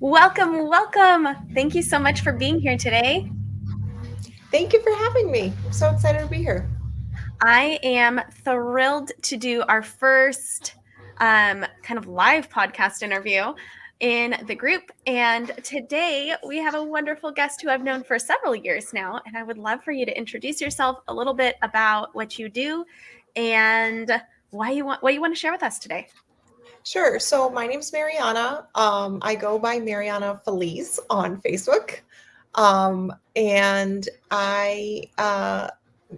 Welcome, welcome. Thank you so much for being here today. Thank you for having me. I'm so excited to be here. I am thrilled to do our first kind of live podcast interview in the group. And today we have a wonderful guest who I've known for several years now. And I would love for you to introduce yourself a little bit about what you do and what you want to share with us today. Sure. So my name's Mariana. I go by Mariana Feliz on Facebook. And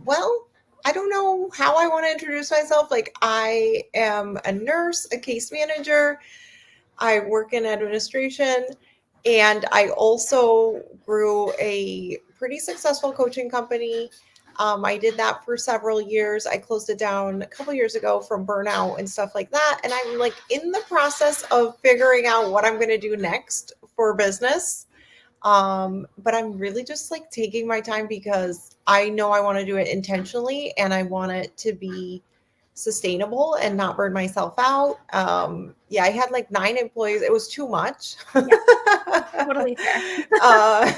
well, I don't know how I want to introduce myself. Like, I am a nurse, a case manager. I work in administration, and I also grew a pretty successful coaching company. I did that for several years. I closed it down a couple years ago from burnout and stuff like that. And I'm like in the process of figuring out what I'm going to do next for business. But I'm really just like taking my time because I know I want to do it intentionally and I want it to be sustainable and not burn myself out. Yeah, I had like 9 employees. It was too much. Yeah, totally fair. uh,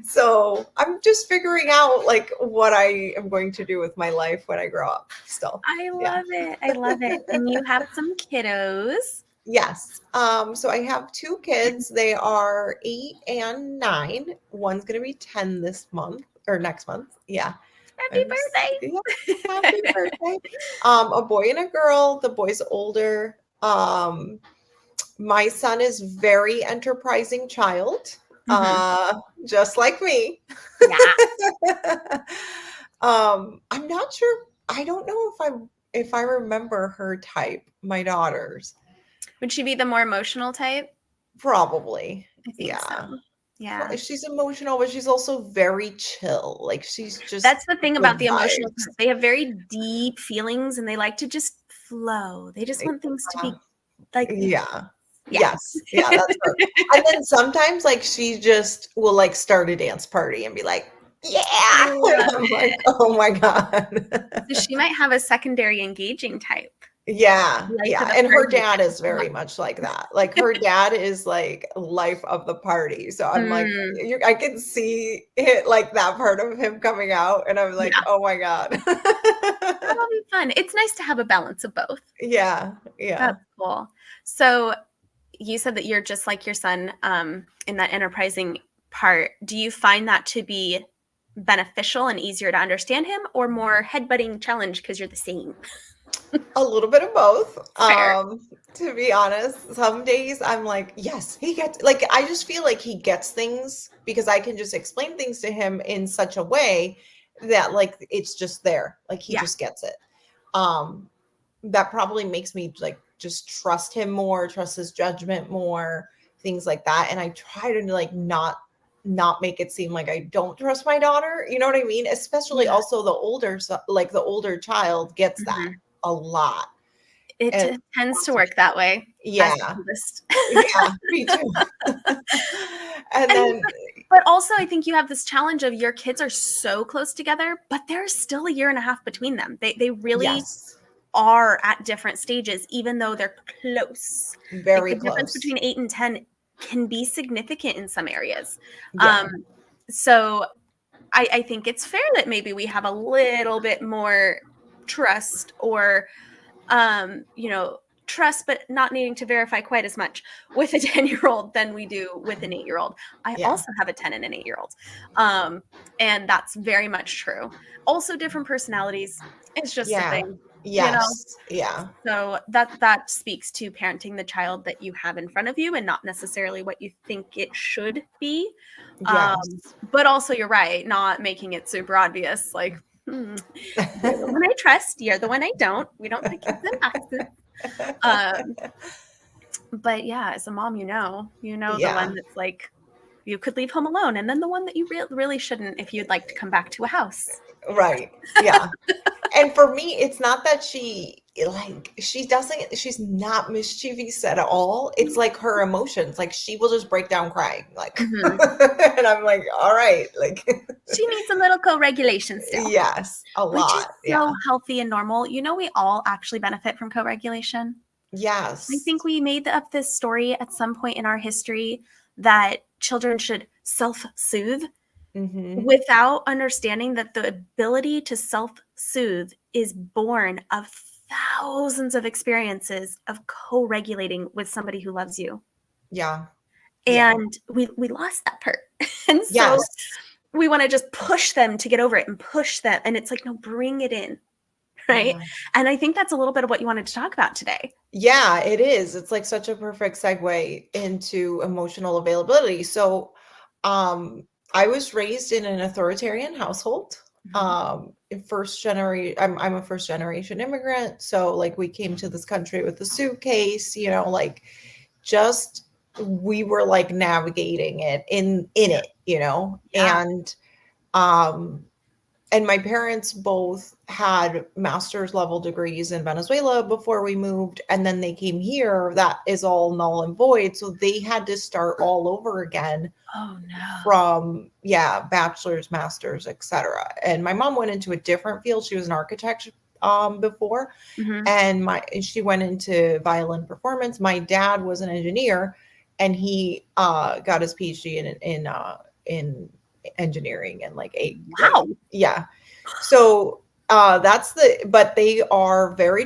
so I'm just figuring out like what I am going to do with my life when I grow up still. I Yeah. love it. I love it. And you have some kiddos. Yes. So I have 2 kids. They are 8 and 9. One's going to be 10 this month or next month. Yeah. Happy birthday. Yeah, happy birthday. A boy and a girl. The boy's older. My son is very enterprising child, just like me. Yeah. I'm not sure. I don't know if I remember her type, my daughter's. Would she be the more emotional type? Probably. I think Yeah. so. Yeah. She's emotional, but she's also very chill. Like she's just That's the thing about good the emotional vibes. type. They have very deep feelings and they like to just flow. They just want things to be like, Yeah. yeah. Yes. Yeah, that's her. And then sometimes like she just will like start a dance party and be like, yeah. I love I'm like, it. oh my God. So she might have a secondary engaging type. Yeah, Life of yeah. the And her party. dad is very much like that. Like her dad is like life of the party. So I'm like, I can see it like that part of him coming out. And I'm like, Yeah. oh my God. That'll be fun. It's nice to have a balance of both. Yeah, yeah. That's cool. So you said that you're just like your son in that enterprising part. Do you find that to be beneficial and easier to understand him or more headbutting challenge because you're the same? A little bit of both. Fair. To be honest, some days I'm like, yes, he gets like I just feel like he gets things because I can just explain things to him in such a way that like it's just there. Like he just gets it. That probably makes me like just trust him more, trust his judgment more, things like that. And I try to like not make it seem like I don't trust my daughter. You know what I mean? Especially also the older like the older child gets that a lot. It tends to work that way. Yeah. Yeah, me too. And then but also I think you have this challenge of your kids are so close together, but there's still a year and a half between them. They really are at different stages, even though they're close. Very like the close. difference between 8 and 10 can be significant in some areas. Yeah. So I think it's fair that maybe we have a little bit more trust or trust, but not needing to verify quite as much with a 10-year-old than we do with an 8-year-old. I also have a 10 and an 8-year-old. And that's very much true. Also different personalities. It's just a thing. Yes. Yeah. So that speaks to parenting the child that you have in front of you and not necessarily what you think it should be. But also you're right, not making it super obvious. Like, you're the one I trust, you're the one I don't. We don't put kids in boxes. But yeah, as a mom, the one that's like, you could leave home alone, and then the one that you really shouldn't if you'd like to come back to a house. Right. Yeah. And for me, it's not that she's not mischievous at all. It's like her emotions. Like she will just break down crying. Like, and I'm like, all right. Like she needs a little co-regulation still. Yes, a lot. Which is so healthy and normal. We all actually benefit from co-regulation. I Yes. think we made up this story at some point in our history that children should self-soothe Hmm. without understanding that the ability to self-soothe is born of thousands of experiences of co-regulating with somebody who loves you. Yeah. Yeah. And we lost that part. And so Yes. we want to just push them to get over it and push them. And it's like, no, bring it in. Right. Yeah. And I think that's a little bit of what you wanted to talk about today. Yeah, it is. It's like such a perfect segue into emotional availability. So, um, I was raised in an authoritarian household. Mhm. First generation, I'm a first generation immigrant. So like we came to this country with a suitcase, like just we were like navigating it in Yeah. it, Yeah. um and my parents both had master's level degrees in Venezuela before we moved, and then they came here. That is all null and void, so they had to start all over again Oh no. from, yeah, bachelor's, master's, etc. And my mom went into a different field. She was an architect before, Hmm. and she went into violin performance. My dad was an engineer, and he got his PhD in engineering, and Wow. yeah. So but they are Hmm. very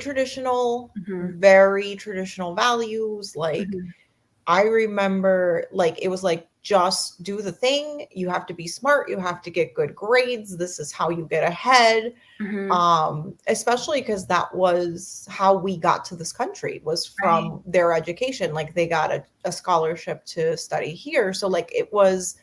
traditional values. Like Hmm. I remember, like, it was like, just do the thing. You have to be smart. You have to get good grades. This is how you get ahead. Hmm. Especially because that was how we got to this country, was Right. from their education. Like they got a scholarship to study here. So like it was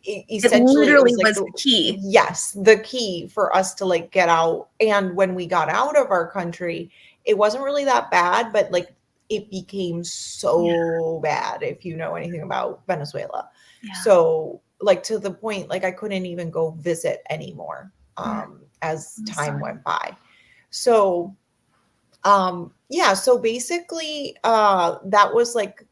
It essentially, it literally was like was the key. yes, the key for us to like get out. And when we got out of our country, it wasn't really that bad, but like it became Yeah. so bad, if you know anything about Venezuela. Yeah. So like to the point, like I couldn't even go visit anymore, Mm, as I'm time sorry. went by. So yeah, so basically that was like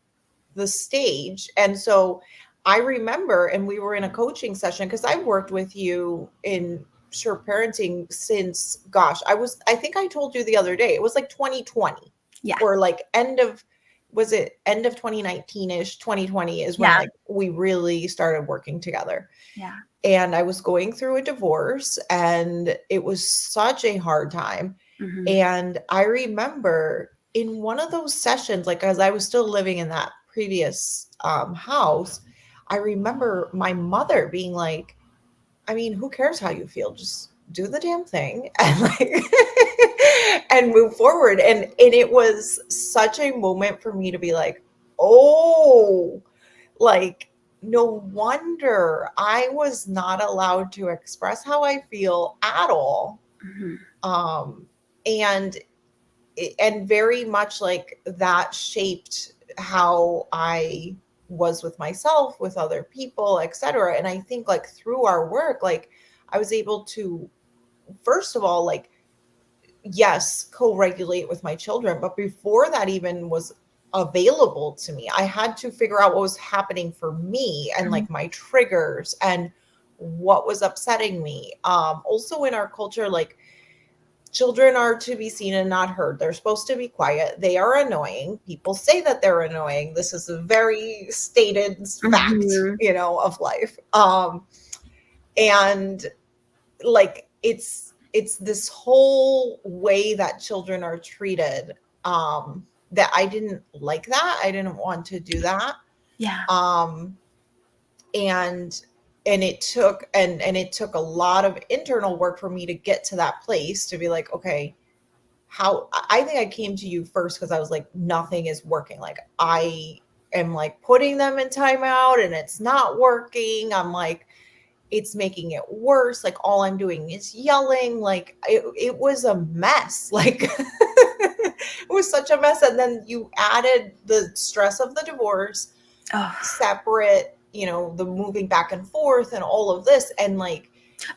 the stage. And so I remember, and we were in a coaching session because I worked with you in sure parenting since, gosh, I think I told you the other day, it was like 2020, Yeah. or like was it end of 2019-ish? 2020 is when Yeah. like we really started working together. Yeah. And I was going through a divorce, and it was such a hard time. Hmm. And I remember in one of those sessions, like as I was still living in that previous house, I remember my mother being like, I mean, who cares how you feel? Just do the damn thing and like and move forward. And it was such a moment for me to be like, oh, like, no wonder I was not allowed to express how I feel at all. Hmm. Um, and and very much like that shaped how I was with myself, with other people, etc. And I think like through our work, like I was able to, first of all, like, yes, co-regulate with my children, but before that even was available to me, I had to figure out what was happening for me, and like my triggers and what was upsetting me. Also in our culture, like, children are to be seen and not heard. They're supposed to be quiet. They are annoying. People say that they're annoying. This is a very stated fact, Hmm. of life. And like it's this whole way that children are treated, that I didn't like. That I didn't want to do that. Yeah. um and it took a lot of internal work for me to get to that place, to be like, okay, how I think I came to you first because I was like, nothing is working. Like I am like putting them in timeout and it's not working. I'm like, it's making it worse. Like all I'm doing is yelling. Like it was a mess. Like it was such a mess. And then you added the stress of the divorce, Oh. separate, the moving back and forth and all of this. And like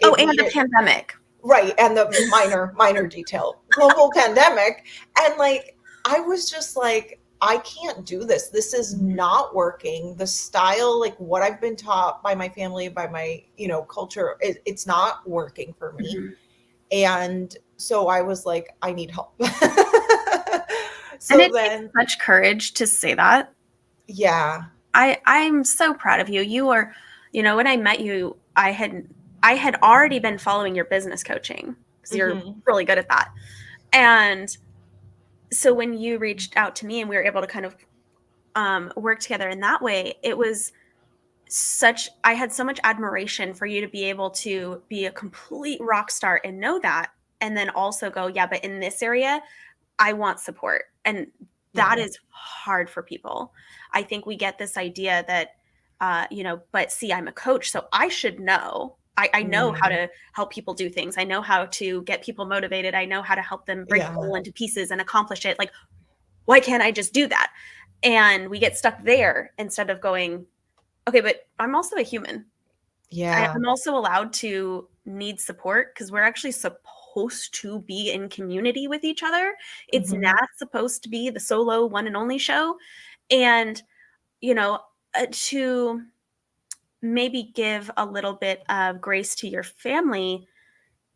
Oh, it and made the it pandemic. right. And the minor detail, global pandemic. And like, I was just like, I can't do this. This is Mhm. not working. The style, like what I've been taught by my family, by my, culture, it's not working for me. Mhm. And so I was like, I need help. And So it takes then, such courage to say that. yeah. I'm so proud of you. You are, when I met you, I had already been following your business coaching because you're Hmm. really good at that. And so when you reached out to me and we were able to kind of work together in that way, it was I had so much admiration for you to be able to be a complete rock star and know that. And then also go, yeah, but in this area, I want support. And Yeah. that is hard for people. I think we get this idea that, but see, I'm a coach, so I should know. I know how Mm, to help people do things. I know how to get people motivated. I know how to help them break a yeah. goal into pieces and accomplish it. Like, why can't I just do that? And we get stuck there instead of going, okay, but I'm also a human. Yeah. I'm also allowed to need support because we're actually supposed to be in community with each other. It's Hmm. not supposed to be the solo one and only show. And, you know, to maybe give a little bit of grace to your family,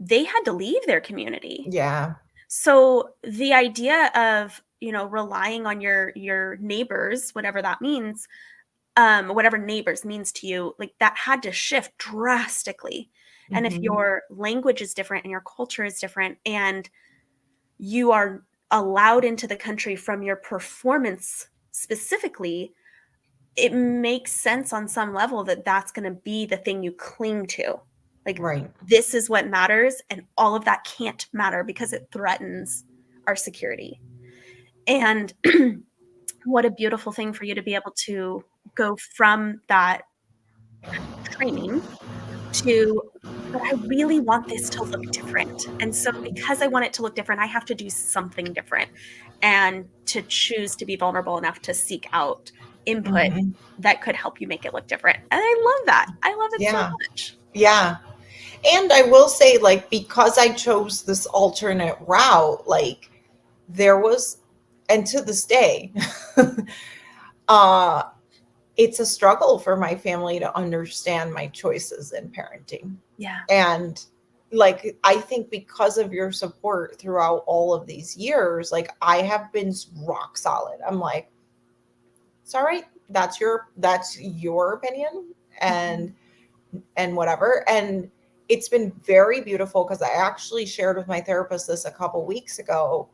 they had to leave their community. Yeah. So the idea of, relying on your neighbors, whatever neighbors means to you, like that had to shift drastically. And if Hmm. your language is different and your culture is different and you are allowed into the country from your performance specifically, it makes sense on some level that that's going to be the thing you cling to. Like, Right. this is what matters, and all of that can't matter because it threatens our security. And what a beautiful thing for you to be able to go from that training to, but I really want this to look different. And so because I want it to look different, I have to do something different and to choose to be vulnerable enough to seek out input Hmm. that could help you make it look different. And I love that. I love it so Yeah. much. Yeah. And I will say, like, because I chose this alternate route, like, there was, and to this day, uh, it's a struggle for my family to understand my choices in parenting. Yeah. And like, I think because of your support throughout all of these years, like, I have been rock solid. I'm like, it's all right. That's your opinion. Mhm. And whatever. And it's been very beautiful because I actually shared with my therapist this a couple weeks ago.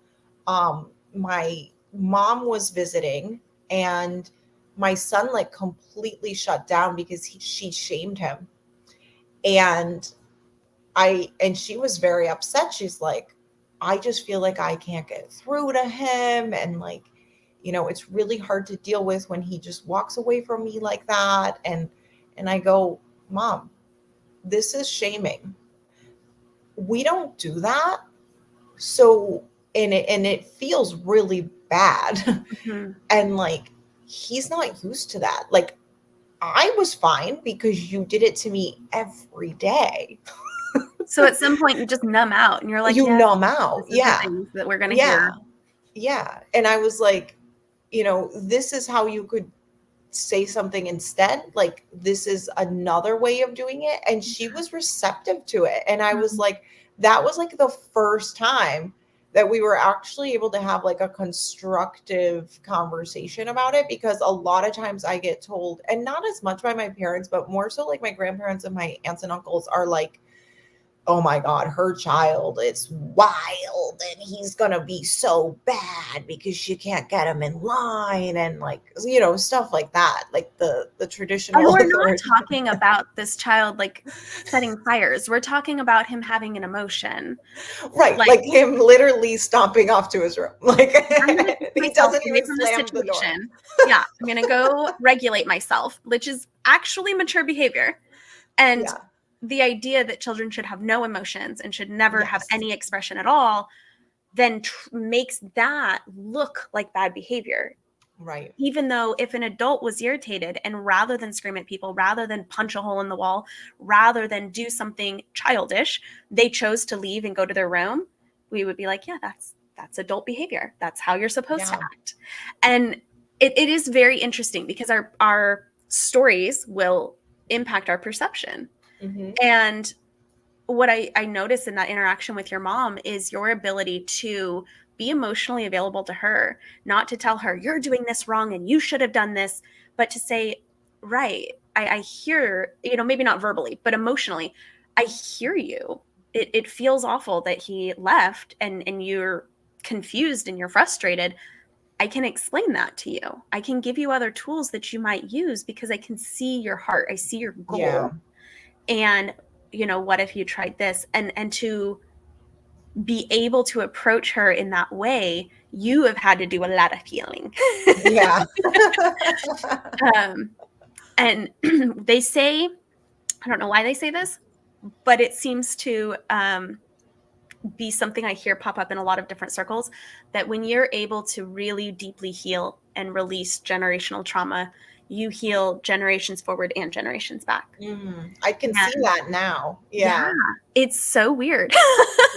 My mom was visiting, and my son like completely shut down because she shamed him. And she was very upset. She's like, I just feel like I can't get through to him. And like, it's really hard to deal with when he just walks away from me like that. And I go, Mom, this is shaming. We don't do that. So, and it feels really bad. Mhm. And like, he's not used to that. Like, I was fine because you did it to me every day. So at some point you just numb out and you're like, You yeah, numb out. this is the Yeah. things that we're going to Yeah. hear. Yeah. And I was like, this is how you could say something instead. Like, this is another way of doing it. And she was receptive to it. And I was Mhm. like, that was like the first time that we were actually able to have like a constructive conversation about it, because a lot of times I get told, and not as much by my parents, but more so like my grandparents and my aunts and uncles are like, oh my God, her child is wild and he's going to be so bad because she can't get him in line, and like, stuff like that. Like the And traditional we're not authority. talking about this child like setting fires. We're talking about him having an emotion. Right. Like, Like him literally stomping off to his room. Like I'm going to take he myself doesn't away even from this slam the door. situation. Yeah, I'm going to go regulate myself, which is actually mature behavior. And Yeah. the idea that children should have no emotions and should never have Yes. any expression at all then makes that look like bad behavior. Right. Even though if an adult was irritated and rather than scream at people, rather than punch a hole in the wall, rather than do something childish, they chose to leave and go to their room, we would be like, yeah, that's adult behavior. That's how you're supposed to Yeah. act. And it is very interesting because our stories will impact our perception. Hmm. And what I noticed in that interaction with your mom is your ability to be emotionally available to her, not to tell her you're doing this wrong and you should have done this, but to say, right, I hear, maybe not verbally, but emotionally, I hear you. It feels awful that he left and you're confused and you're frustrated. I can explain that to you. I can give you other tools that you might use because I can see your heart. I see your Yeah. goal. And, what if you tried this? And to be able to approach her in that way, you have had to do a lot of healing. Yeah. And they say, I don't know why they say this, but it seems to be something I hear pop up in a lot of different circles, that when you're able to really deeply heal and release generational trauma, you heal generations forward and generations back. I can see And that now. yeah, Yeah. it's so weird.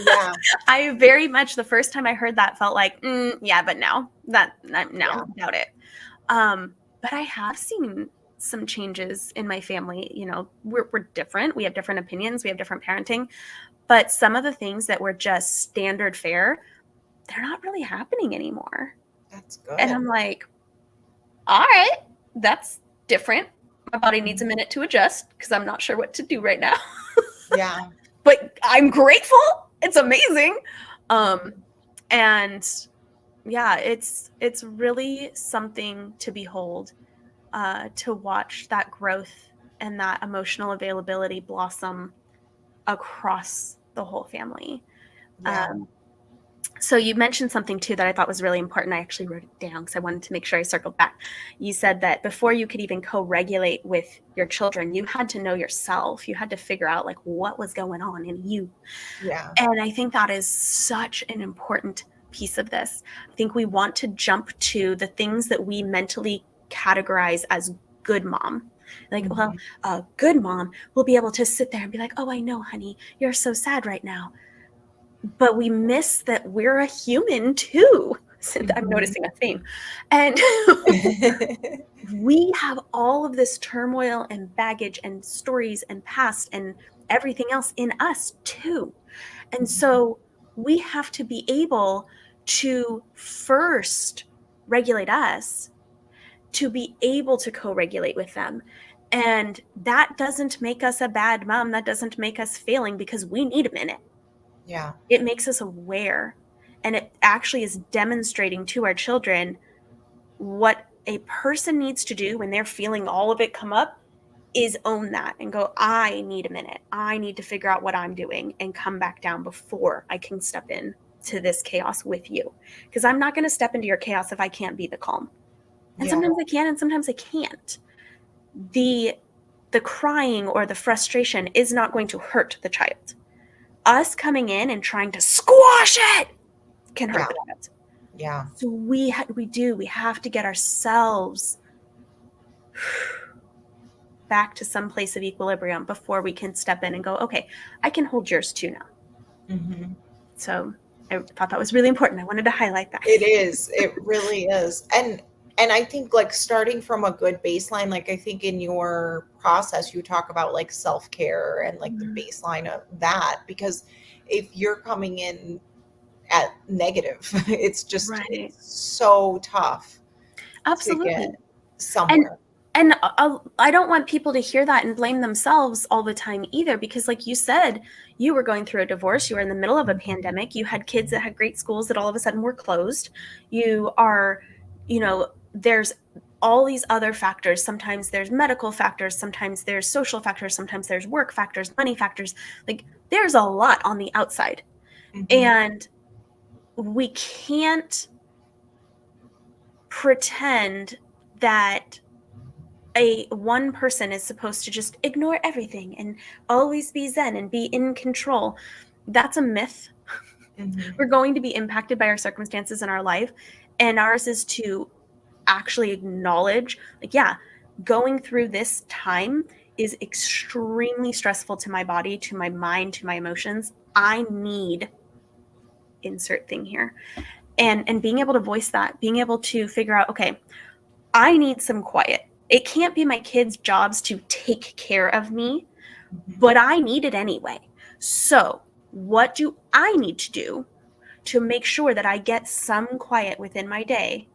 Yeah. I very much, the first time I heard that, felt like, yeah, but no, no, Yeah. doubt it. But I have seen some changes in my family. We're different. We have different opinions. We have different parenting. But some of the things that were just standard fare, they're not really happening anymore. That's And good. I'm like, all right, that's different. My body needs a minute to adjust because I'm not sure what to do right now. Yeah. But I'm grateful. It's amazing. And yeah, it's really something to behold, to watch that growth and that emotional availability blossom across the whole family. Yeah. So you mentioned something too that I thought was really important. I actually wrote it down because I wanted to make sure I circled back. You said that before you could even co-regulate with your children, you had to know yourself. You had to figure out like what was going on in you. Yeah. And I think that is such an important piece of this. I think we want to jump to the things that we mentally categorize as good mom. Like, well, a good mom will be able to sit there and be like, oh, I know, honey, you're so sad right now. But we miss that we're a human too. I'm noticing a theme. And we have all of this turmoil and baggage and stories and past and everything else in us too. And so we have to be able to first regulate us to be able to co-regulate with them. And that doesn't make us a bad mom. That doesn't make us failing because we need a minute. Yeah. It makes us aware. And it actually is demonstrating to our children what a person needs to do when they're feeling all of it come up is own that and go, I need a minute. I need to figure out what I'm doing and come back down before I can step in to this chaos with you. Because I'm not going to step into your chaos if I can't be the calm. And sometimes I can and sometimes I can't. The crying or the frustration is not going to hurt the child. Us coming in and trying to squash it can hurt the child. Yeah. So we have to get ourselves back to some place of equilibrium before we can step in and go, okay, I can hold yours too now. So I thought that was really important. I wanted to highlight that. It is. It really is. And I think like starting from a good baseline, like I think in your process you talk about like self-care and like the baseline of that, because if you're coming in at negative, it's just it's so tough. Absolutely. To get somewhere. And I don't want people to hear that and blame themselves all the time either, because like you said, you were going through a divorce, you were in the middle of a pandemic, you had kids that had great schools that all of a sudden were closed. You are, there's all these other factors. Sometimes there's medical factors, sometimes there's social factors, sometimes there's work factors, money factors. Like there's a lot on the outside. And we can't pretend that one person is supposed to just ignore everything and always be zen and be in control. That's a myth. We're going to be impacted by our circumstances in our life, and ours is to actually acknowledge, like, yeah, going through this time is extremely stressful to my body, to my mind, to my emotions. I need insert thing here. And being able to voice that, being able to figure out, okay, I need some quiet. It can't be my kids' jobs to take care of me, but I need it anyway. So what do I need to do to make sure that I get some quiet within my day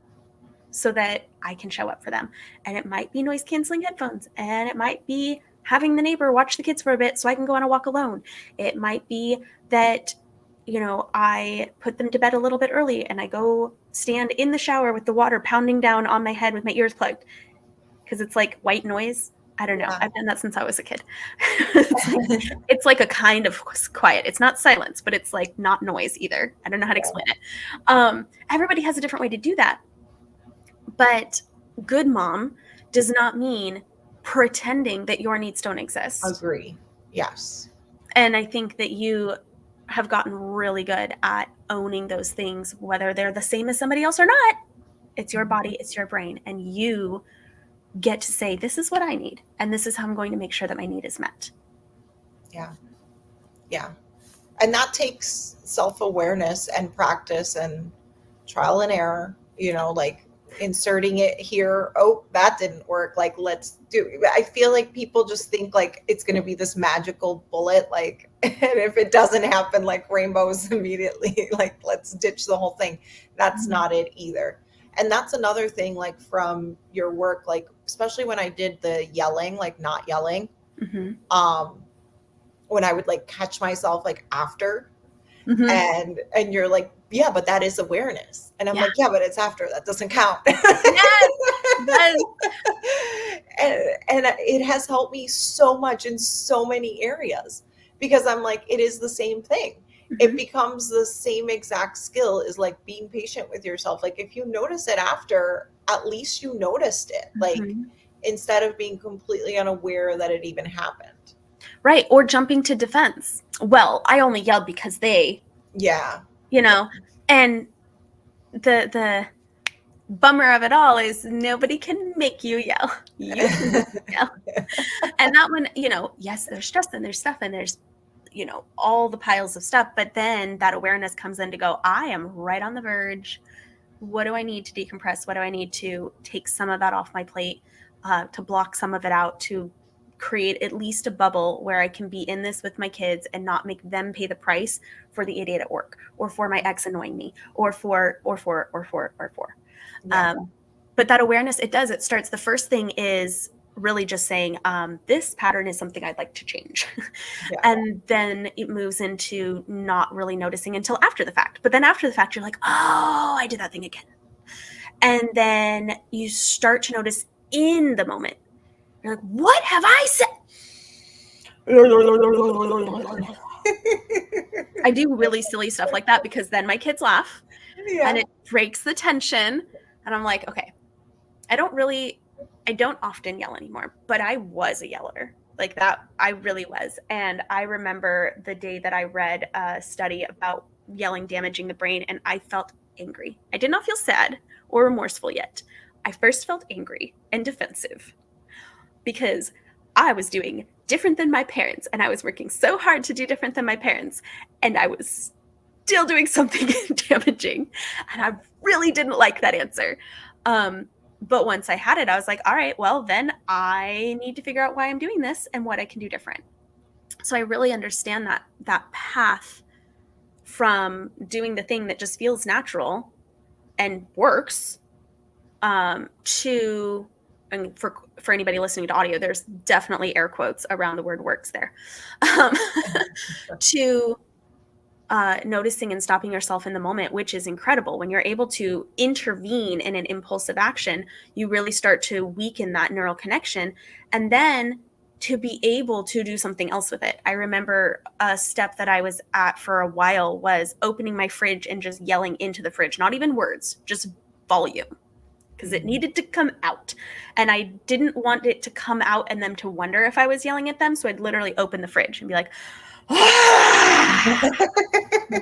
so that I can show up for them. And it might be noise canceling headphones, and it might be having the neighbor watch the kids for a bit so I can go on a walk alone. It might be that, I put them to bed a little bit early and I go stand in the shower with the water pounding down on my head with my ears plugged, because it's like white noise. I don't know. Yeah. I've done that since I was a kid. It's like a kind of quiet. It's not silence, but it's like not noise either. I don't know how to explain it. Everybody has a different way to do that. But good mom does not mean pretending that your needs don't exist. Agree. Yes. And I think that you have gotten really good at owning those things, whether they're the same as somebody else or not. It's your body, it's your brain, and you get to say, this is what I need, and this is how I'm going to make sure that my need is met. Yeah. Yeah. And that takes self-awareness and practice and trial and error, like inserting it here. Oh, that didn't work. Like, let's do. I feel like people just think like it's going to be this magical bullet. Like, and if it doesn't happen, like rainbows immediately, like let's ditch the whole thing. That's not it either. And that's another thing, like from your work, like, especially when I did the yelling, like not yelling, when I would like catch myself like after, and you're like, yeah, but that is awareness. And I'm like, yeah, but it's after, that doesn't count. Yes. And it has helped me so much in so many areas, because I'm like, it is the same thing. It becomes the same exact skill as like being patient with yourself. Like if you notice it after, at least you noticed it, like instead of being completely unaware that it even happened. Right. Or jumping to defense. Well, I only yelled because they, and the bummer of it all is nobody can make you yell. You can yell. And that one, yes, there's stress and there's stuff and there's, all the piles of stuff. But then that awareness comes in to go, I am right on the verge. What do I need to decompress? What do I need to take some of that off my plate, to block some of it out, to create at least a bubble where I can be in this with my kids and not make them pay the price for the idiot at work, or for my ex annoying me, or for. Yeah. But that awareness, it starts. The first thing is really just saying, this pattern is something I'd like to change. Yeah. And then it moves into not really noticing until after the fact. But then after the fact, you're like, oh, I did that thing again. And then you start to notice in the moment. You're like, what have I said? I do really silly stuff like that because then my kids laugh and it breaks the tension. And I'm like, okay, I don't often yell anymore, but I was a yeller like that. I really was. And I remember the day that I read a study about yelling damaging the brain, and I felt angry. I did not feel sad or remorseful yet. I first felt angry and defensive because I was doing different than my parents, and I was working so hard to do different than my parents, and I was still doing something damaging, and I really didn't like that answer. But once I had it, I was like, all right, well, then I need to figure out why I'm doing this and what I can do different. So I really understand that path from doing the thing that just feels natural and works, to, and for anybody listening to audio, there's definitely air quotes around the word works there, to noticing and stopping yourself in the moment, which is incredible. When you're able to intervene in an impulsive action, you really start to weaken that neural connection, and then to be able to do something else with it. I remember a step that I was at for a while was opening my fridge and just yelling into the fridge, not even words, just volume, because it needed to come out. And I didn't want it to come out and them to wonder if I was yelling at them. So I'd literally open the fridge and be like,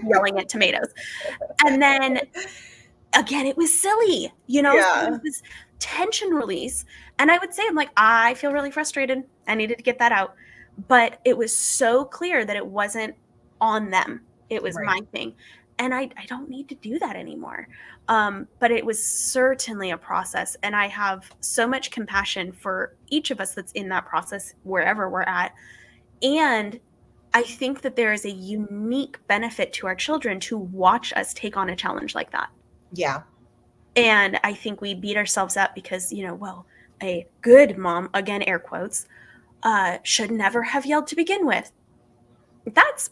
yelling at tomatoes. And then again, it was silly, it was this tension release. And I would say, I'm like, I feel really frustrated. I needed to get that out. But it was so clear that it wasn't on them. It was my thing. And I don't need to do that anymore. But it was certainly a process. And I have so much compassion for each of us that's in that process, wherever we're at. And I think that there is a unique benefit to our children to watch us take on a challenge like that. Yeah. And I think we beat ourselves up because, well, a good mom, again, air quotes, should never have yelled to begin with. That's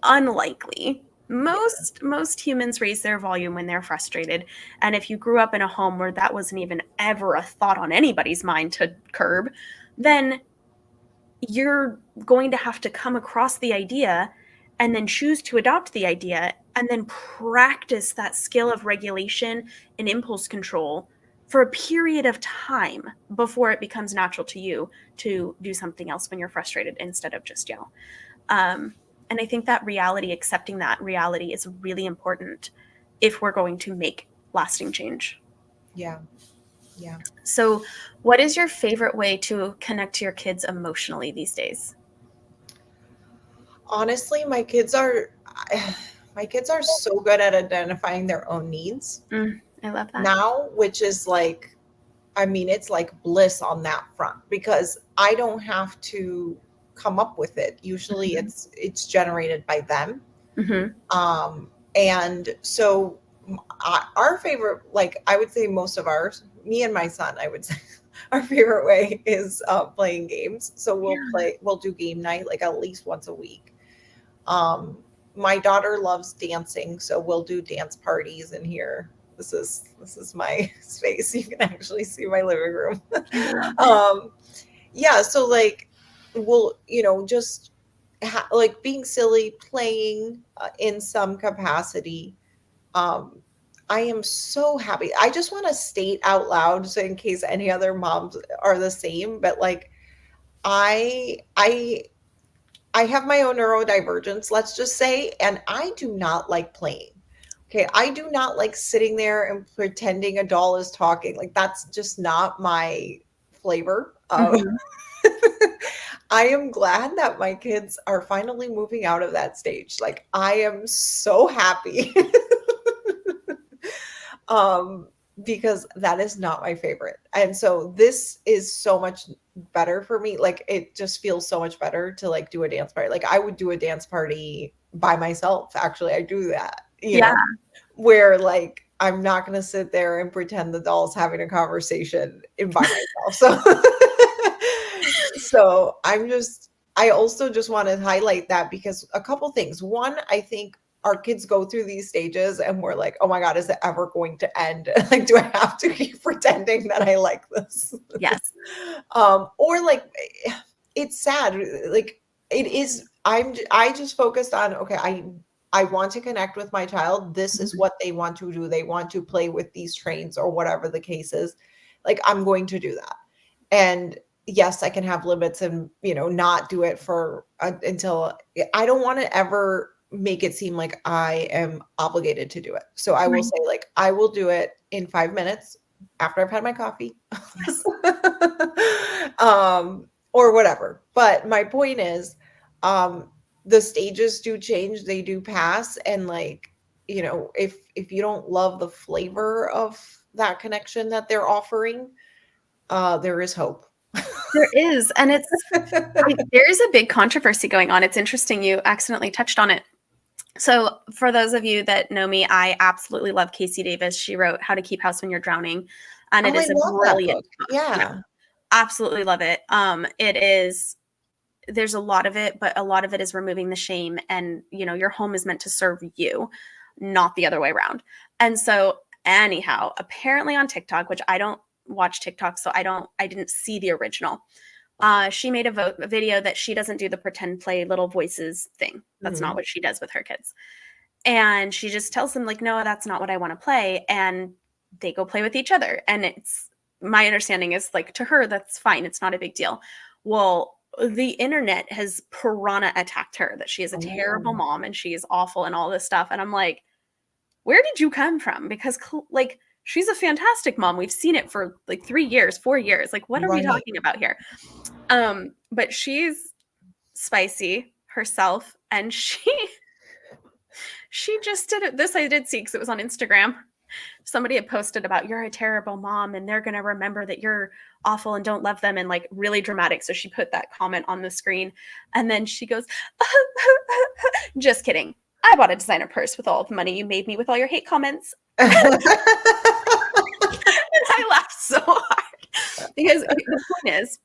unlikely. Most humans raise their volume when they're frustrated. And if you grew up in a home where that wasn't even ever a thought on anybody's mind to curb, then you're going to have to come across the idea and then choose to adopt the idea and then practice that skill of regulation and impulse control for a period of time before it becomes natural to you to do something else when you're frustrated instead of just yell. And I think that reality, accepting that reality, is really important if we're going to make lasting change. Yeah. Yeah. So, what is your favorite way to connect to your kids emotionally these days? Honestly, my kids are so good at identifying their own needs I love that. now, which is like, I mean, it's like bliss on that front because I don't have to come up with it. Usually Mhm. it's generated by them. Mhm. And so our favorite, like I would say most of ours, me and my son, I would say our favorite way is playing games. So Yeah. we'll do game night like at least once a week. Um, my daughter loves dancing, so we'll do dance parties in here. This is my space. You can actually see my living room. I love it. um, yeah, so like we'll, just like being silly, playing in some capacity. Um, I am so happy. I just want to state out loud, so in case any other moms are the same, but like I I I have my own neurodivergence, let's just say, and I do not like playing. Okay, I do not like sitting there and pretending a doll is talking. Like that's just not my flavor. Mhm. I am glad that my kids are finally moving out of that stage. Like I am so happy. um because that is not my favorite. And so this is so much better for me. Like it just feels so much better to like do a dance party. Like I would do a dance party by myself. Actually, I do that, Yeah. where like I'm not going to sit there and pretend the doll's having a conversation in by myself. So so I also just want to highlight that because a couple things. One, I think our kids go through these stages and we're like, oh my God, is it ever going to end? Like, do I have to keep pretending that I like this? Yes. Or like it's sad. Like it is, I just focused on, okay, I want to connect with my child. This is Mhm. what they want to do. They want to play with these trains or whatever the case is. Like I'm going to do that. And yes, I can have limits and, not do it for until I don't want to ever make it seem like I am obligated to do it. So I will Right. say like I will do it in 5 minutes after I've had my coffee. Yes. Or whatever. But my point is, um, the stages do change, they do pass, and like, if you don't love the flavor of that connection that they're offering, there is hope. There is, and there is a big controversy going on. It's interesting you accidentally touched on it. So, for those of you that know me, I absolutely love Casey Davis. She wrote How to Keep House When You're Drowning, and it Oh, I is a love that brilliant book. book. Yeah, Yeah. absolutely love it. It is there's a lot of it, but a lot of it is removing the shame and, your home is meant to serve you, not the other way around. And so anyhow, apparently on TikTok, which I don't watch TikTok, so I didn't see the original. She made a video that she doesn't do the pretend play little voices thing. That's not Mhm. what she does with her kids. And she just tells them like, no, that's not what I want to play. And they go play with each other. And it's my understanding is like to her, that's fine. It's not a big deal. Well, the internet has piranha attacked her that she is a terrible Oh, mom and she is awful and all this stuff. And I'm like, where did you come from? Because like she's a fantastic mom. We've seen it for like 3 years, 4 years. Like, what are we right. talking about here? But she's spicy herself and she just did it. This I did see because it was on Instagram. somebody had posted about you're a terrible mom and they're going to remember that you're awful and don't love them and like really dramatic. So she put that comment on the screen and then she goes, just kidding. I bought a designer purse with all the money you made me with all your hate comments. And I laughed so hard because the point is,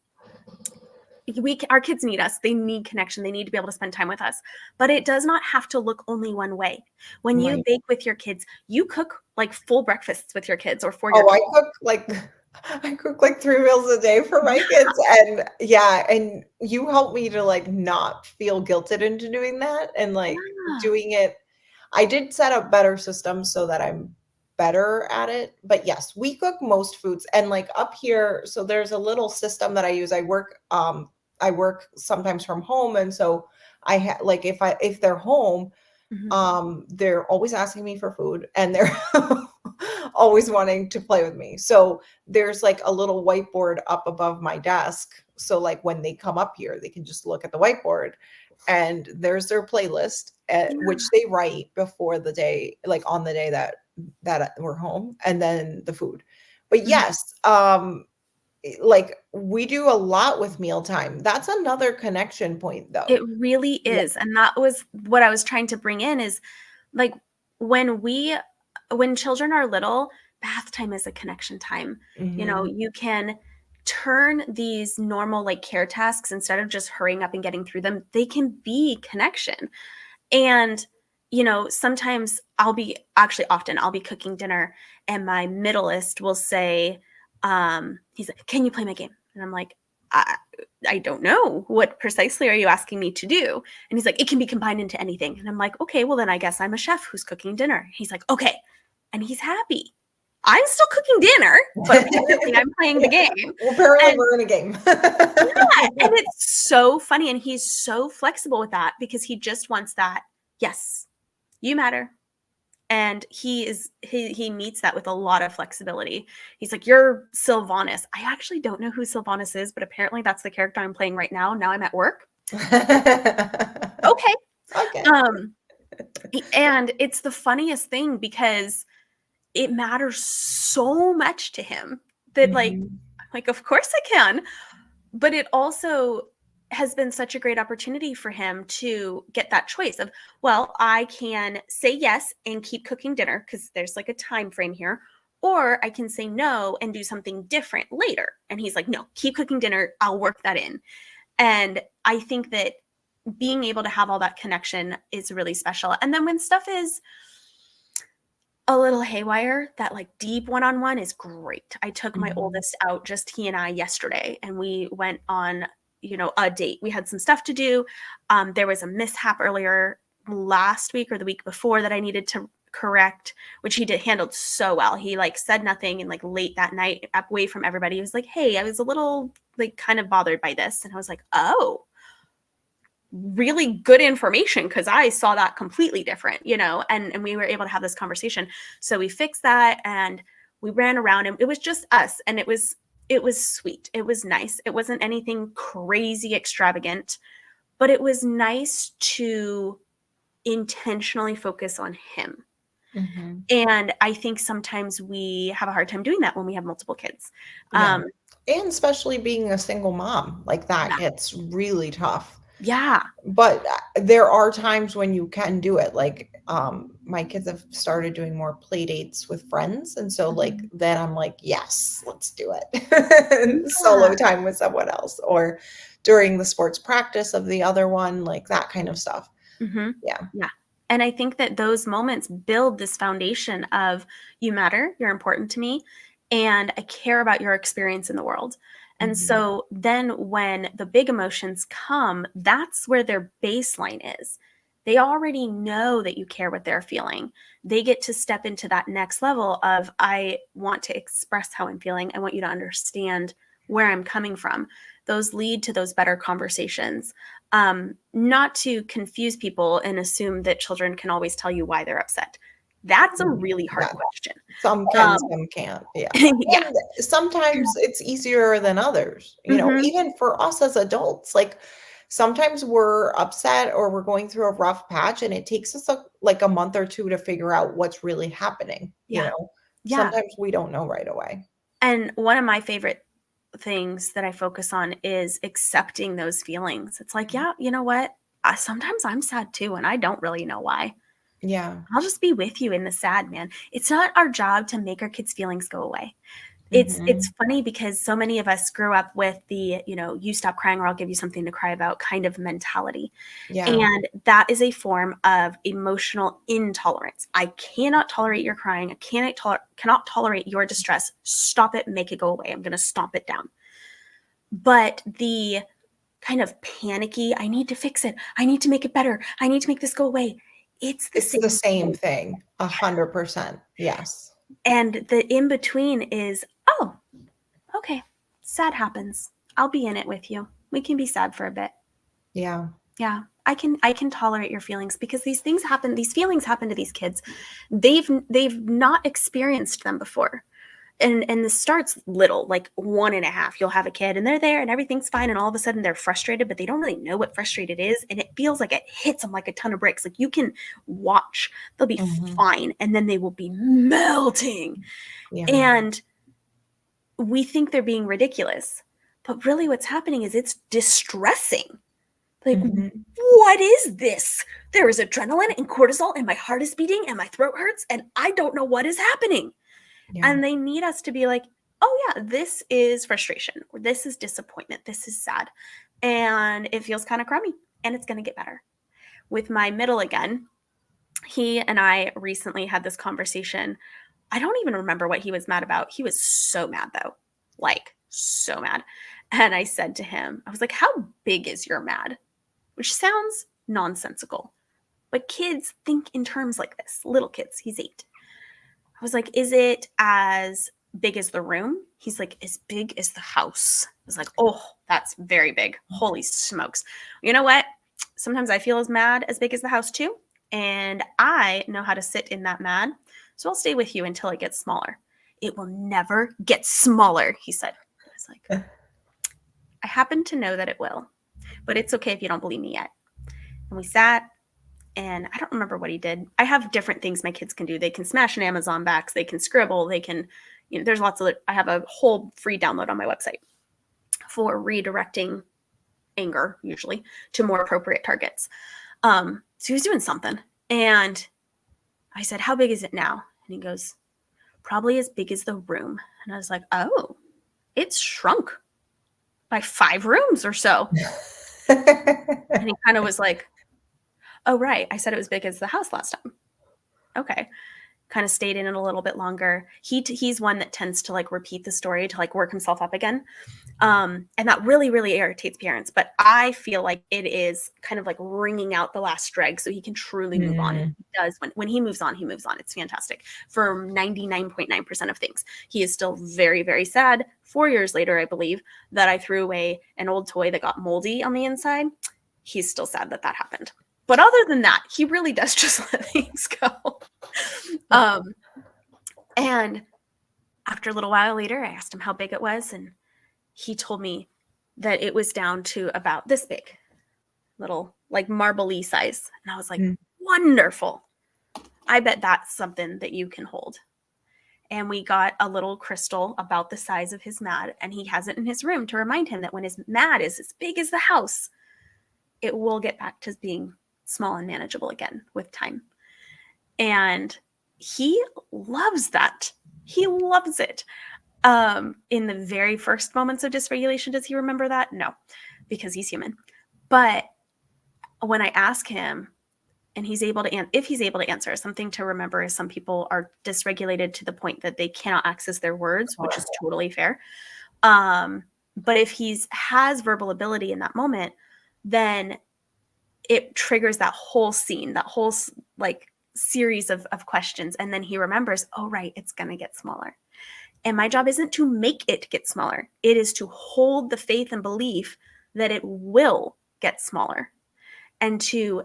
our kids need us. They need connection. They need to be able to spend time with us. But it does not have to look only one way. When you Right. bake with your kids, you cook like full breakfasts with your kids or for your Oh, kids. I cook like 3 meals a day for my kids, and yeah, and you help me to, like, not feel guilted into doing that and, like, Yeah. doing it. I did set up better systems so that I'm better at it, but yes, we cook most foods, and, like, up here so there's a little system that I use. I work sometimes from home, and so like, if they're home, Mhm. they're always asking me for food, and they're always wanting to play with me. So there's like a little whiteboard up above my desk. So like when they come up here, they can just look at the whiteboard and there's their playlist, which Yeah. they write before the day, like on the day that we're home, and then the food. But Mhm. yes, like we do a lot with mealtime. That's another connection point though. It really Yeah. is. And that was what I was trying to bring in is like when we when children are little, bath time is a connection time. You know, Mhm. you can turn these normal like care tasks instead of just hurrying up and getting through them, they can be connection. And sometimes I'll be cooking dinner and my middleest will say, he's like, "Can you play my game?" And I'm like, I, I don't know. What precisely are you asking me to do? And he's like, "It can be combined into anything." And I'm like, "Okay, well then I guess I'm a chef who's cooking dinner." He's like, "Okay." And he's happy. I'm still cooking dinner, but apparently I'm playing the Yeah. game. Well, apparently And we're in a game. yeah, and it's so funny and he's so flexible with that because he just wants that, "Yes, you matter." And he meets that with a lot of flexibility. He's like, "You're Sylvanas." I actually don't know who Sylvanas is, but apparently that's the character I'm playing right now. Now I'm at work. Okay. Okay. Um, and it's the funniest thing because it matters so much to him that Mhm. of course I can. But it also has been such a great opportunity for him to get that choice of, well, I can say yes and keep cooking dinner because there's like a time frame here, or I can say no and do something different later. And he's like, "No, keep cooking dinner. I'll work that in." And I think that being able to have all that connection is really special. And then when stuff is a little haywire, that like deep one-on-one is great. I took my Mhm. oldest out, just he and I, yesterday, and we went on, a date. We had some stuff to do. There was a mishap earlier last week or the week before that I needed to correct, which he did handled so well. He like said nothing and like late that night, away from everybody, he was like, "Hey, I was a little like kind of bothered by this." And I was like, "Oh, really good information because I saw that completely different, and we were able to have this conversation. So we fixed that and we ran around and it was just us and it was sweet. It was nice. It wasn't anything crazy extravagant, but it was nice to intentionally focus on him. Mhm. And I think sometimes we have a hard time doing that when we have multiple kids. Yeah. Um, And especially being a single mom, like that yeah. gets really tough. Yeah. But there are times when you can do it. Like, my kids have started doing more play dates with friends, and so, like, Mhm. then I'm like, "Yes, let's do it." And Yeah. solo time with someone else, or during the sports practice of the other one, like, that kind of stuff. Mhm. Yeah. Yeah. And I think that those moments build this foundation of you matter, you're important to me, and I care about your experience in the world. And Mhm. so then when the big emotions come, that's where their baseline is. They already know that you care what they're feeling. They get to step into that next level of, I want to express how I'm feeling. I want you to understand where I'm coming from. Those lead to those better conversations. Not to confuse people and assume that children can always tell you why they're upset. That's a really hard Yeah. question. Some can, Um, some can't, yeah. yeah. And sometimes it's easier than others, Mhm. even for us as adults, like, sometimes we're upset or we're going through a rough patch, and it takes us, like, a month or 2 to figure out what's really happening, you Yeah. know? Yeah. Sometimes we don't know right away. And one of my favorite things that I focus on is accepting those feelings. It's like, yeah, you know what? Sometimes I'm sad too, and I don't really know why. Yeah. I'll just be with you in the sad, man. It's not our job to make our kids' feelings go away. It's Mhm. funny because so many of us grew up with the, you stop crying or I'll give you something to cry about kind of mentality. Yeah. And that is a form of emotional intolerance. I cannot tolerate your crying. I cannot tolerate your distress. Stop it, make it go away. I'm going to stomp it down. But the kind of panicky, I need to fix it. I need to make it better. I need to make this go away. It's the It's the same same thing. thing. 100%. Yes. And the in between is, oh, okay, sad happens. I'll be in it with you. We can be sad for a bit. Yeah. Yeah, I can tolerate your feelings because these things happen. These feelings happen to these kids. They've not experienced them before. And this starts little, like 1.5. You'll have a kid and they're there and everything's fine, and all of a sudden they're frustrated, but they don't really know what frustrated is, and it feels like it hits them like a ton of bricks. Like you can watch, they'll be Mhm. fine, and then they will be melting. Yeah. And we think they're being ridiculous, but really what's happening is it's distressing. Like, Mhm. what is this? There is adrenaline and cortisol, and my heart is beating, and my throat hurts, and I don't know what is happening. Yeah. And they need us to be like, oh, yeah, this is frustration, or this is disappointment, this is sad. And it feels kind of crummy, and it's going to get better. With my middle again, he and I recently had this conversation. I don't even remember what he was mad about. He was so mad, though, like so mad. And I said to him, I was like, how big is your mad? Which sounds nonsensical. But kids think in terms like this. Little kids, he's 8. I was like, is it as big as the room? He's like, as big as the house. I was like, oh, that's very big. Holy smokes. You know what? Sometimes I feel as mad as big as the house too. And I know how to sit in that mad. So I'll stay with you until it gets smaller. It will never get smaller, he said. I was like, I happen to know that it will, but it's okay if you don't believe me yet. And we sat, and I don't remember what he did. I have different things my kids can do. They can smash an Amazon box, they can scribble, they can, there's lots of, I have a whole free download on my website for redirecting anger, usually, to more appropriate targets. So he was doing something. And I said, how big is it now? And he goes, probably as big as the room. And I was like, oh, it's shrunk by 5 rooms or so. And he kind of was like, oh, right. I said it was big as the house last time. Okay. Kind of stayed in it a little bit longer. He's one that tends to like repeat the story to like work himself up again. And that really, really irritates parents. But I feel like it is kind of like wringing out the last drag so he can truly move on. And Mm. he does. When he moves on, he moves on. It's fantastic. For 99.9% of things, he is still very, very sad. 4 years later, I believe, that I threw away an old toy that got moldy on the inside. He's still sad that happened. But other than that, he really does just let things go. And after a little while later, I asked him how big it was, and he told me that it was down to about this big, little like marble-y size. And I was like, Mm. wonderful. I bet that's something that you can hold. And we got a little crystal about the size of his mat, and he has it in his room to remind him that when his mat is as big as the house, it will get back to being small and manageable again with time. And he loves that. He loves it. In the very first moments of dysregulation, does he remember that? No, because he's human. But when I ask him, and he's able to, if he's able to answer, something to remember is some people are dysregulated to the point that they cannot access their words, which is totally fair. But if he's has verbal ability in that moment, then it triggers that whole scene, that whole like series of questions. And then he remembers, oh, right, it's going to get smaller. And my job isn't to make it get smaller. It is to hold the faith and belief that it will get smaller and to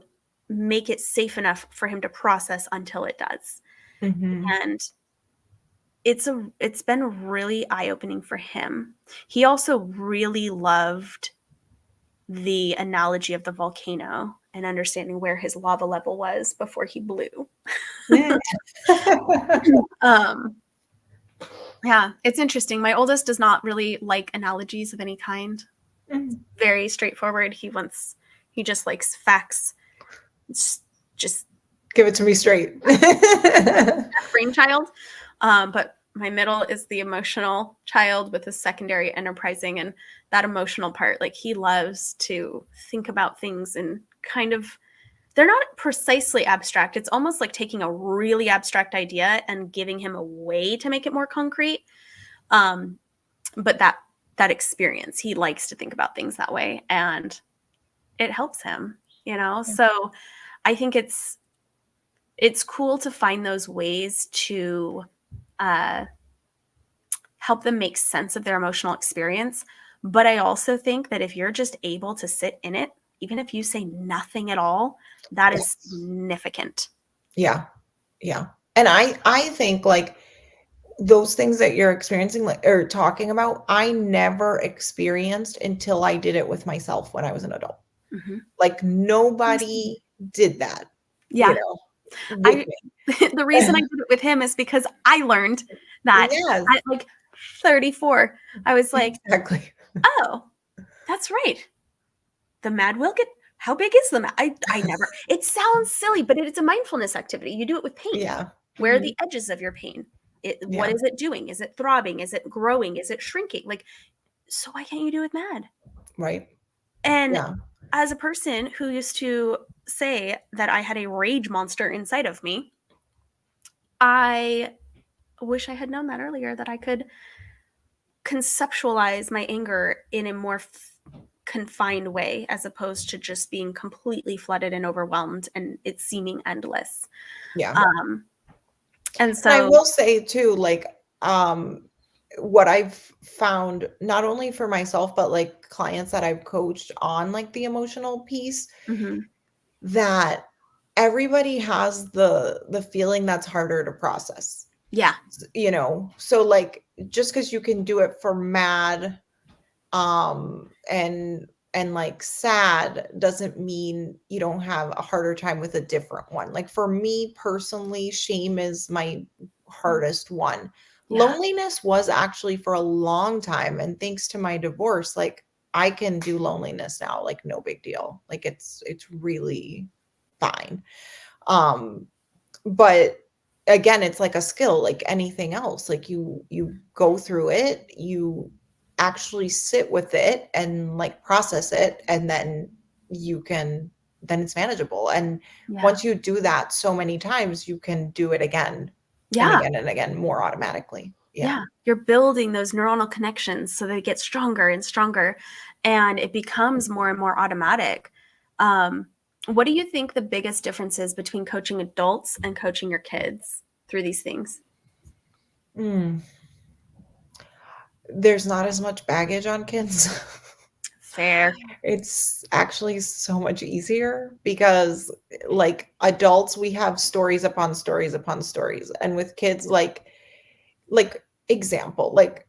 make it safe enough for him to process until it does. Mhm. And it's been really eye-opening for him. He also really loved the analogy of the volcano and understanding where his lava level was before he blew. Yeah. Um, Yeah, it's interesting. My oldest does not really like analogies of any kind. Mhm. Very straightforward. He just likes facts. It's just Give it to me straight. brainchild. But my middle is the emotional child with a secondary enterprising, and that emotional part, like he loves to think about things and kind of, they're not precisely abstract. It's almost like taking a really abstract idea and giving him a way to make it more concrete. Um, but that experience, he likes to think about things that way, and it helps him, you know. So I think it's cool to find those ways to uh, help them make sense of their emotional experience. But I also think that if you're just able to sit in it, even if you say nothing at all, that is Yes. significant. Yeah. Yeah. And I think like those things that you're experiencing like or talking about, I never experienced until I did it with myself when I was an adult. Mm-hmm. Like nobody did that, you Yeah, know, with I me. the reason I did it with him is because I learned that Yes, at like 34, I was like, exactly. oh, that's right. The mad will get, how big is the mad? I never, it sounds silly, but it's a mindfulness activity. You do it with pain. Yeah. Where are Mhm. the edges of your pain? What Yeah. is it doing? Is it throbbing? Is it growing? Is it shrinking? Like, so why can't you do it mad? Right. And Yeah. as a person who used to say that I had a rage monster inside of me, I wish I had known that earlier, that I could conceptualize my anger in a more confined way as opposed to just being completely flooded and overwhelmed and it seeming endless. Yeah. Um, and And I so, will say too, like, what I've found not only for myself, but like clients that I've coached on like the emotional piece, mhm, that everybody has the feeling that's harder to process. yeah, You know, so like just because you can do it for mad and like sad doesn't mean you don't have a harder time with a different one. Like for me personally, shame is my hardest one. yeah, Loneliness was actually for a long time, and thanks to my divorce, like I can do loneliness now, like no big deal. Like it's really fine. um but again, it's like a skill like anything else. Like you go through it, you actually sit with it and like process it, and then you can then it's manageable. And yeah, once you do that so many times, you can do it again yeah, and again more automatically. Yeah. yeah. You're building those neuronal connections so they get stronger and stronger, and it becomes more and more automatic. Um, what do you think the biggest difference is between coaching adults and coaching your kids through these things? Mm. There's not as much baggage on kids. Fair. It's actually so much easier because like adults, we have stories upon stories upon stories. And with kids, like example, like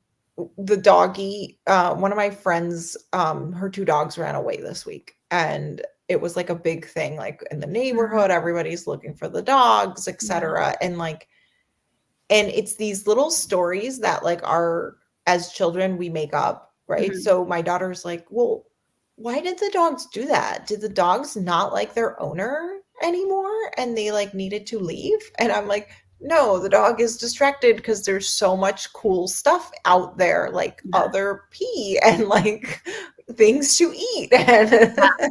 the doggy, one of my friends, her two dogs ran away this week. And it was like a big thing, like in the Mhm. neighborhood, everybody's looking for the dogs, Yeah. etc. And like, and it's these little stories that like are as children we make up, right? Mhm. So my daughter's like, well, why did the dogs do that? Did the dogs not like their owner anymore and they like needed to leave? And I'm like, no, the dog is distracted because there's so much cool stuff out there, like Yeah. other pee and like things to eat. And Yeah.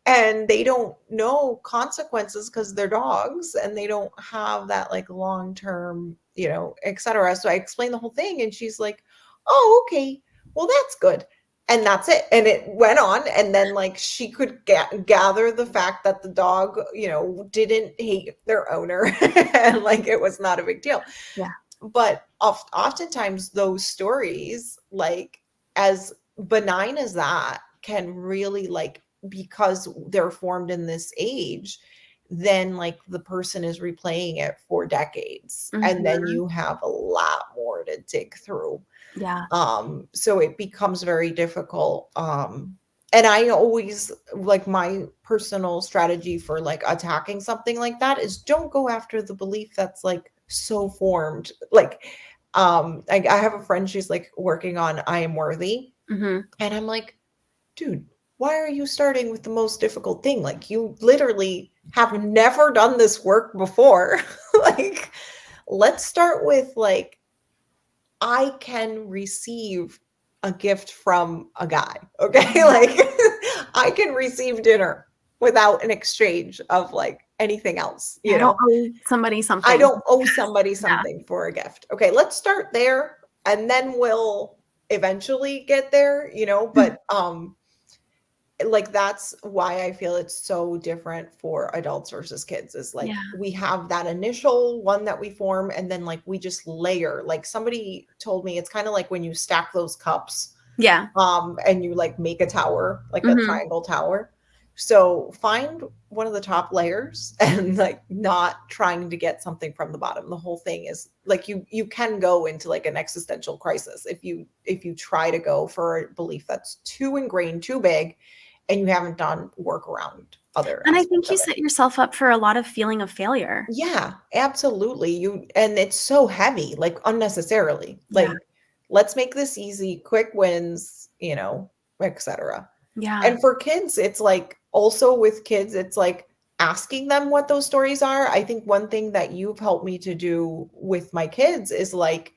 and they don't know consequences because they're dogs and they don't have that like long term, you know, etc. So I explained the whole thing and she's like, oh, okay, well that's good. And that's it. And it went on. And then like she could gather the fact that the dog, you know, didn't hate their owner and like it was not a big deal. Yeah. But oftentimes those stories, like as benign as that, can really like, because they're formed in this age, then like the person is replaying it for decades and then Mhm. you have a lot more to dig through. Yeah. So it becomes very difficult. And I always like my personal strategy for like attacking something like that is don't go after the belief that's like so formed. Like I have a friend, she's like working on I Am Worthy. Mhm. And I'm like, dude, why are you starting with the most difficult thing? Like, you literally have never done this work before. Like, let's start with like, I can receive a gift from a guy. Okay. Like, I can receive dinner without an exchange of like anything else, Yeah, you I don't know? owe somebody I something. don't owe somebody Yeah. something for a gift. Okay, let's start there and then we'll eventually get there, you know, but like that's why I feel it's so different for adults versus kids is like Yeah. we have that initial one that we form and then like we just layer. Like somebody told me it's kind of like when you stack those cups Yeah. and you like make a tower, like a Mhm. triangle tower. So find one of the top layers and like not trying to get something from the bottom. The whole thing is like you can go into like an existential crisis if you try to go for a belief that's too ingrained, too big, and you haven't done work around other And I aspects think of you it. set yourself up for a lot of feeling of failure. Yeah, absolutely. You and it's so heavy, like unnecessarily. Yeah. Like, let's make this easy, quick wins, you know, etc. Yeah. And for kids, it's like also with kids, it's like asking them what those stories are. I think one thing that you've helped me to do with my kids is like,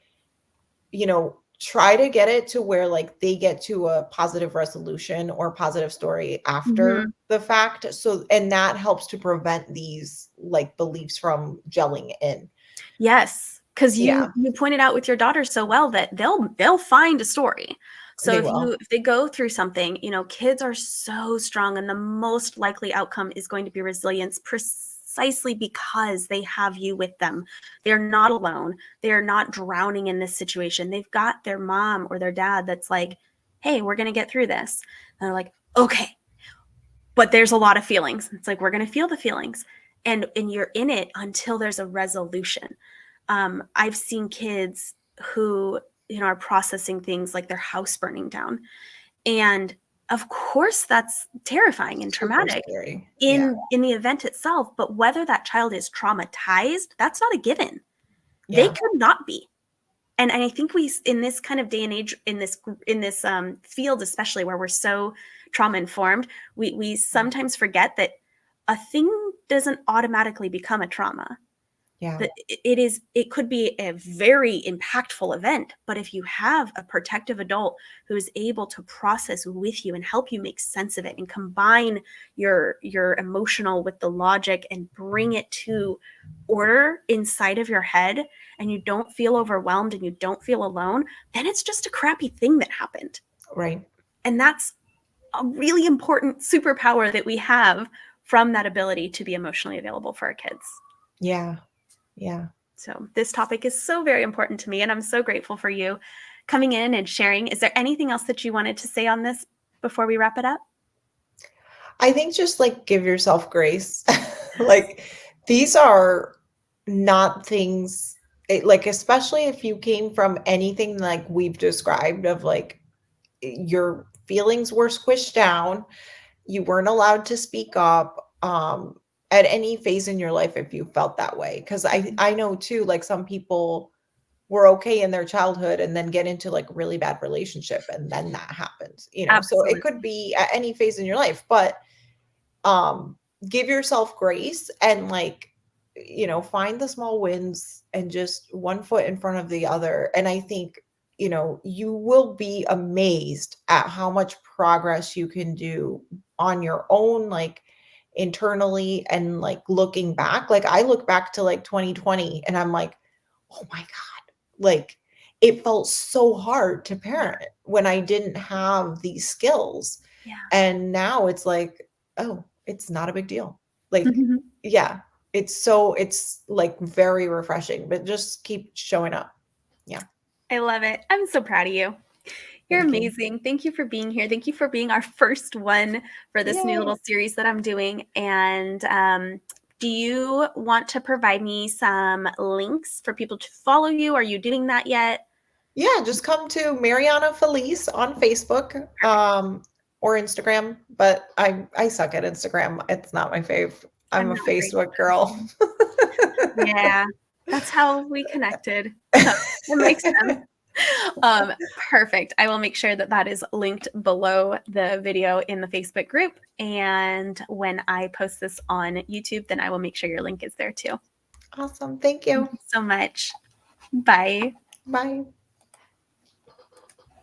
you know, try to get it to where like they get to a positive resolution or positive story after Mhm. the fact. So, and that helps to prevent these like beliefs from gelling in. Yes, because Yeah, you pointed out with your daughter so well that they'll find a story. So they will. if they go through something, you know, kids are so strong and the most likely outcome is going to be resilience precisely because they have you with them. They're not alone. They're not drowning in this situation. They've got their mom or their dad that's like, "Hey, we're going to get through this." And they're like, "Okay." But there's a lot of feelings. It's like we're going to feel the feelings. And you're in it until there's a resolution. I've seen kids who, you know, are processing things like their house burning down. And of course that's terrifying and Super traumatic scary. Yeah. in the event itself, but whether that child is traumatized, that's not a given. They Yeah. could not be. And I think we in this kind of day and age in this field, especially where we're so trauma informed, we sometimes forget that a thing doesn't automatically become a trauma. Yeah. That it could be a very impactful event, but if you have a protective adult who is able to process with you and help you make sense of it and combine your emotional with the logic and bring it to order inside of your head, and you don't feel overwhelmed and you don't feel alone, then it's just a crappy thing that happened. Right. And that's a really important superpower that we have from that ability to be emotionally available for our kids. Yeah. Yeah. So this topic is so very important to me, and I'm so grateful for you coming in and sharing. Is there anything else that you wanted to say on this before we wrap it up? I think just like give yourself grace. Yes. Like these are not things like especially if you came from anything like we've described of like your feelings were squished down, you weren't allowed to speak up at any phase in your life if you felt that way because Mhm. I know too like some people were okay in their childhood and then get into like really bad relationship and then that happens, you know, so it could Absolutely. be at any phase in your life, but um give yourself grace and like you know find the small wins and just one foot in front of the other, and I think you know you will be amazed at how much progress you can do on your own like internally and like looking back, like I look back to like 2020 and I'm like, oh my god, like it felt so hard to Yeah. parent when I didn't have these skills, Yeah. and now it's like, oh, it's not a big deal. Like, Mhm. yeah, it's like very refreshing, but just keep showing up. Yeah. I love it. I'm so proud of you. You're Thank you. amazing. Thank you for being here. Thank you for being our first one for this new Yay. little series that I'm doing. And do you want to provide me some links for people to follow you? Are you doing that yet? Yeah, just come to Mariana Feliz on Facebook, Perfect. or Instagram, but I suck at Instagram. It's not my fave. I'm I'm a not great Facebook at girl. that. Yeah. That's how we connected. So it makes sense. Perfect. I will make sure that that is linked below the video in the Facebook group. And when I post this on YouTube, then I will make sure your link is there too. Awesome. Thank Thank you. you so much. Bye. Bye.